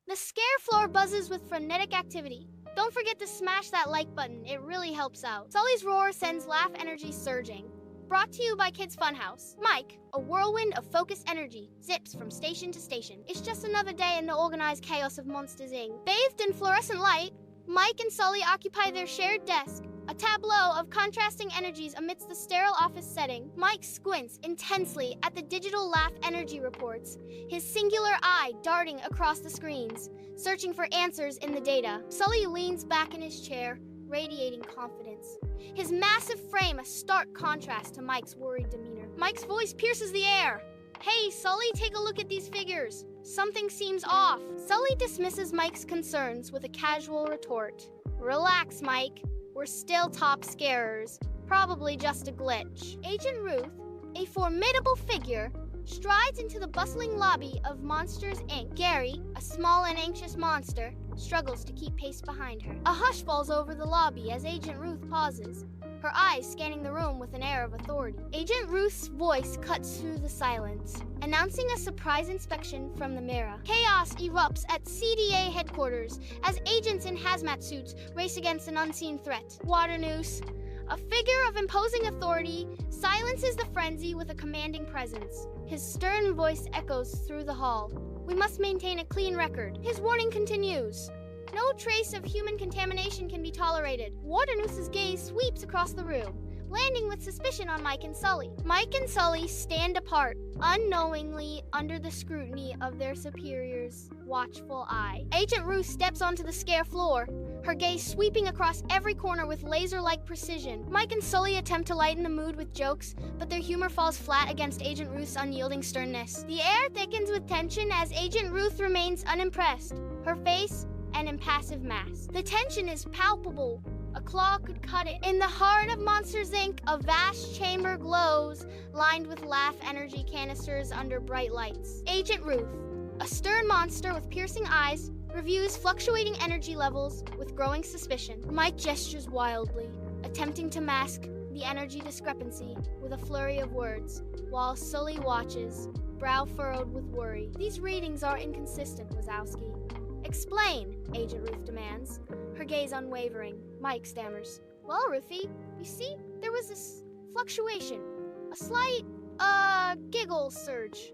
The scare floor buzzes with frenetic activity. Don't forget to smash that like button, it really helps out. Sulley's roar sends laugh energy surging. Brought to you by Kids Funhouse. Mike, a whirlwind of focused energy, zips from station to station. It's just another day in the organized chaos of Monsters Inc. Bathed in fluorescent light, Mike and Sulley occupy their shared desk, a tableau of contrasting energies amidst the sterile office setting. Mike squints intensely at the digital laugh energy reports, his singular eye darting across the screens, searching for answers in the data. Sulley leans back in his chair, radiating confidence, his massive frame a stark contrast to Mike's worried demeanor. Mike's voice pierces the air. Hey, Sulley, take a look at these figures. Something seems off. Sulley dismisses Mike's concerns with a casual retort. Relax, Mike. We're still top scarers. Probably just a glitch. Agent Ruth, a formidable figure, strides into the bustling lobby of Monsters Inc. Gary, a small and anxious monster, struggles to keep pace behind her. A hush falls over the lobby as Agent Ruth pauses, her eyes scanning the room with an air of authority. Agent Ruth's voice cuts through the silence, announcing a surprise inspection from the mirror. Chaos erupts at CDA headquarters as agents in hazmat suits race against an unseen threat. Water Noose, a figure of imposing authority, silences the frenzy with a commanding presence. His stern voice echoes through the hall. We must maintain a clean record. His warning continues. No trace of human contamination can be tolerated. Wardenoose's gaze sweeps across the room, landing with suspicion on Mike and Sulley. Mike and Sulley stand apart, unknowingly under the scrutiny of their superior's watchful eye. Agent Ruth steps onto the scare floor, her gaze sweeping across every corner with laser-like precision. Mike and Sulley attempt to lighten the mood with jokes, but their humor falls flat against Agent Ruth's unyielding sternness. The air thickens with tension as Agent Ruth remains unimpressed, her face an impassive mask. The tension is palpable. A claw could cut it. In the heart of Monsters Inc., a vast chamber glows, lined with laugh energy canisters under bright lights. Agent Ruth, a stern monster with piercing eyes, reviews fluctuating energy levels with growing suspicion. Mike gestures wildly, attempting to mask the energy discrepancy with a flurry of words, while Sulley watches, brow furrowed with worry. These readings are inconsistent, Wazowski. Explain, Agent Ruth demands, her gaze unwavering. Mike stammers. Well, Ruthie, you see, there was this fluctuation. A slight, giggle surge.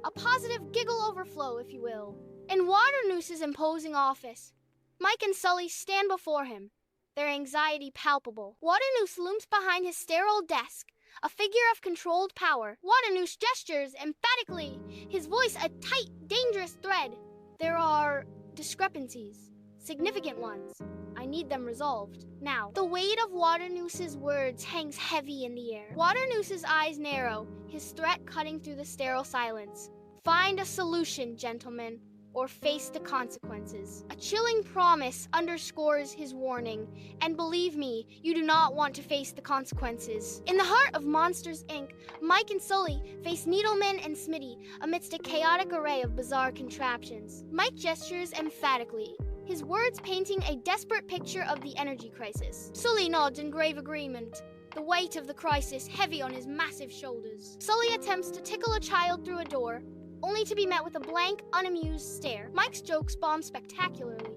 A positive giggle overflow, if you will. In Waternoose's imposing office, Mike and Sulley stand before him, their anxiety palpable. Waternoose looms behind his sterile desk, a figure of controlled power. Waternoose gestures emphatically, his voice a tight, dangerous thread. There are discrepancies, significant ones. I need them resolved. Now, the weight of Waternoose's words hangs heavy in the air. Waternoose's eyes narrow, his threat cutting through the sterile silence. Find a solution, gentlemen, or face the consequences. A chilling promise underscores his warning, and believe me, you do not want to face the consequences. In the heart of Monsters Inc., Mike and Sulley face Needleman and Smitty amidst a chaotic array of bizarre contraptions. Mike gestures emphatically, his words painting a desperate picture of the energy crisis. Sulley nods in grave agreement, the weight of the crisis heavy on his massive shoulders. Sulley attempts to tickle a child through a door, only to be met with a blank, unamused stare. Mike's jokes bomb spectacularly,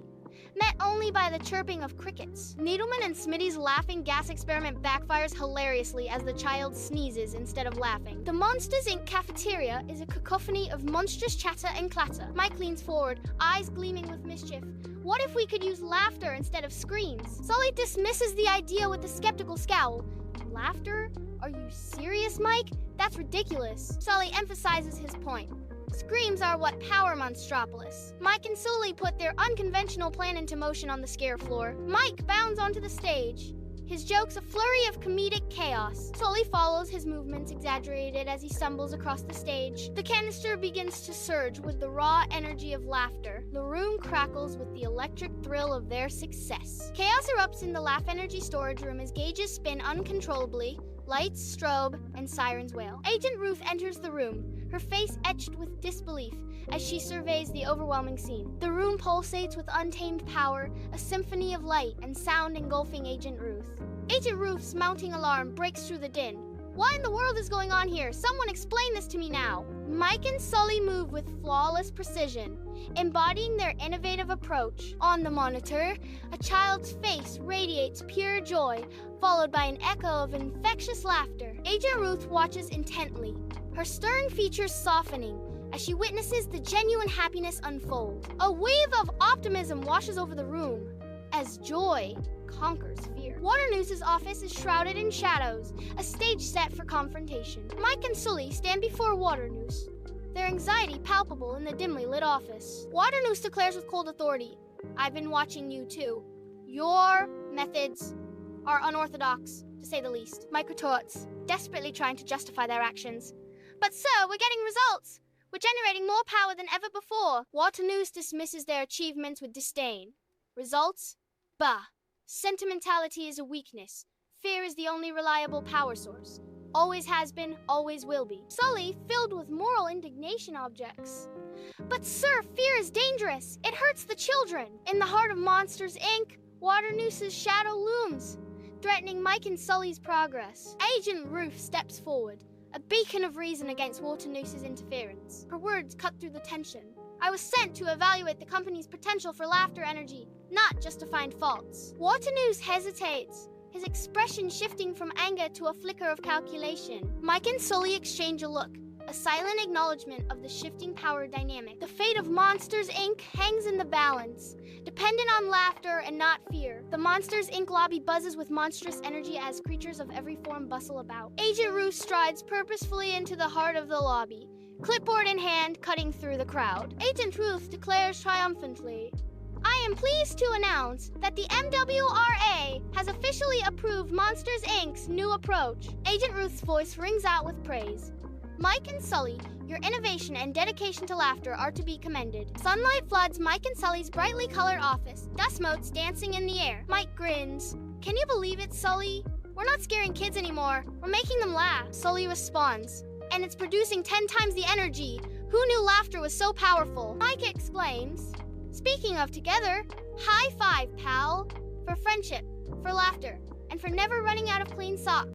met only by the chirping of crickets. Needleman and Smitty's laughing gas experiment backfires hilariously as the child sneezes instead of laughing. The Monsters Inc. cafeteria is a cacophony of monstrous chatter and clatter. Mike leans forward, eyes gleaming with mischief. What if we could use laughter instead of screams? Sulley dismisses the idea with a skeptical scowl. Laughter? Are you serious, Mike? That's ridiculous. Sulley emphasizes his point. Screams are what power Monstropolis. Mike and Sulley put their unconventional plan into motion on the scare floor. Mike bounds onto the stage, his jokes a flurry of comedic chaos. Sulley follows, his movements exaggerated as he stumbles across the stage. The canister begins to surge with the raw energy of laughter. The room crackles with the electric thrill of their success. Chaos erupts in the laugh energy storage room as gauges spin uncontrollably, lights strobe, and sirens wail. Agent Ruth enters the room, her face etched with disbelief as she surveys the overwhelming scene. The room pulsates with untamed power, a symphony of light and sound engulfing Agent Ruth. Agent Ruth's mounting alarm breaks through the din. What in the world is going on here? Someone explain this to me now. Mike and Sulley move with flawless precision, embodying their innovative approach. On the monitor, a child's face radiates pure joy, followed by an echo of infectious laughter. Agent Ruth watches intently, her stern features softening as she witnesses the genuine happiness unfold. A wave of optimism washes over the room as joy conquers fear. Waternoose's office is shrouded in shadows, a stage set for confrontation. Mike and Sulley stand before Waternoose, their anxiety palpable in the dimly lit office. Waternoose declares with cold authority, "I've been watching you too. Your methods are unorthodox, to say the least." Mike retorts, desperately trying to justify their actions. "But sir, we're getting results. We're generating more power than ever before." Waternoose dismisses their achievements with disdain. Results? Bah. Sentimentality is a weakness. Fear is the only reliable power source. Always has been, always will be. Sulley, filled with moral indignation, objects. "But sir, fear is dangerous. It hurts the children." In the heart of Monsters, Inc., Waternoose's shadow looms, threatening Mike and Sulley's progress. Agent Ruth steps forward, a beacon of reason against Waternoose's interference. Her words cut through the tension. "I was sent to evaluate the company's potential for laughter energy, not just to find faults." Waternoose hesitates, his expression shifting from anger to a flicker of calculation. Mike and Sulley exchange a look, a silent acknowledgement of the shifting power dynamic. The fate of Monsters, Inc. hangs in the balance, dependent on laughter and not fear. The Monsters, Inc. lobby buzzes with monstrous energy as creatures of every form bustle about. Agent Ruth strides purposefully into the heart of the lobby, clipboard in hand, cutting through the crowd. Agent Ruth declares triumphantly, "I am pleased to announce that the MWRA has officially approved Monsters, Inc.'s new approach." Agent Ruth's voice rings out with praise. "Mike and Sulley, your innovation and dedication to laughter are to be commended." Sunlight floods Mike and Sulley's brightly colored office, dust motes dancing in the air. Mike grins. "Can you believe it, Sulley? We're not scaring kids anymore. We're making them laugh." Sulley responds, "And it's producing 10 times the energy. Who knew laughter was so powerful?" Mike exclaims, "Speaking of together, high five, pal, for friendship, for laughter, and for never running out of clean socks."